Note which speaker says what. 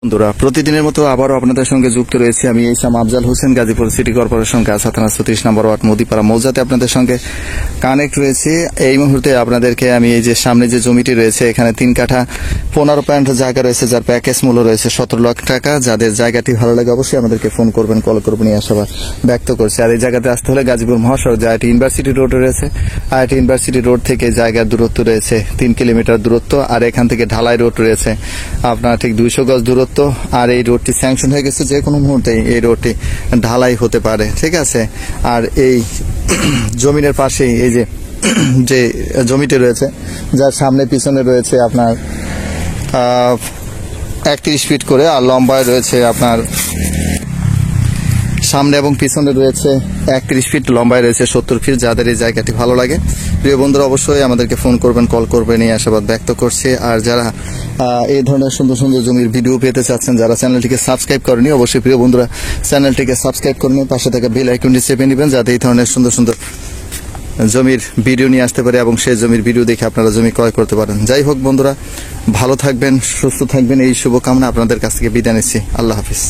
Speaker 1: বন্ধুরা, প্রতিদিনের মতো আবারও আপনাদের সঙ্গে যুক্ত রয়েছে আমি ইসাম আফজাল হোসেন, গাজীপুর সিটি কর্পোরেশন কাছা থানা ৩৬ নম্বর ওয়ার্ড মদিপাড়া মৌজাতে আপনাদের সঙ্গে কানেক্ট রয়েছে। এই মুহূর্তে আপনাদেরকে আমি এই যে সামনে যে জমিটি রয়েছে, এখানে ৩ কাঠা ১৫ পয়েন্ট জায়গা রয়েছে, যার প্যাকেজ মূল্য রয়েছে ১৭ লাখ টাকা। যাদের জায়গাটি ভালো লাগে অবশ্যই আমাদেরকে ফোন করবেন, কল করবেন, এই আশাবাদ ব্যক্ত করছি। আর এই জায়গাতে আসতে হলে গাজীপুর মহাসড়ক যে আইআইটি ইউনিভার্সিটি রোড রয়েছে, আইআইটি ইউনিভার্সিটি রোড থেকে জায়গার দূরত্ব রয়েছে ৩ কিলোমিটার দূরত্ব। আর এখান থেকে ঢালাই রোড রয়েছে আপনার ঠিক ২০০ গজ দূরত্ব। আর এই রোডটি স্যাংশন হয়ে গেছে, যে কোনো মুহূর্তে এই রোডটি ঢালাই হতে পারে, ঠিক আছে। আর এই জমিনের পাশেই এই যে জমিটি রয়েছে, যার সামনে পিছনে রয়েছে আপনার ৩১ ফিট করে, আর লম্বায় রয়েছে আপনার সামনে এবং পিছনে রয়েছে ৩১ ফিট, লম্বায় রয়েছে ৭০ ফিট। যাদের এই জায়গাটি ভালো লাগে প্রিয় বন্ধুরা অবশ্যই আমাদেরকে ফোন করবেন, কল করবেন, এই আশাবাদ ব্যক্ত করছে। আর যারা এই ধরনের সুন্দর সুন্দর জমির ভিডিও পেতে চাচ্ছেন, যারা চ্যানেলটিকে সাবস্ক্রাইব করেনি, অবশ্যই প্রিয় বন্ধুরা চ্যানেলটিকে সাবস্ক্রাইব করে নিয়ে পাশে থাকা বেল আইকনটি চেপে নেবেন, যাতে এই ধরনের সুন্দর সুন্দর জমির ভিডিও নিয়ে আসতে পারে এবং সেই জমির ভিডিও দেখে আপনারা জমি ক্রয় করতে পারেন। যাই হোক বন্ধুরা, ভালো থাকবেন, সুস্থ থাকবেন, এই শুভকামনা আপনাদের কাছ থেকে বিদায় নিচ্ছি। আল্লাহ হাফিজ।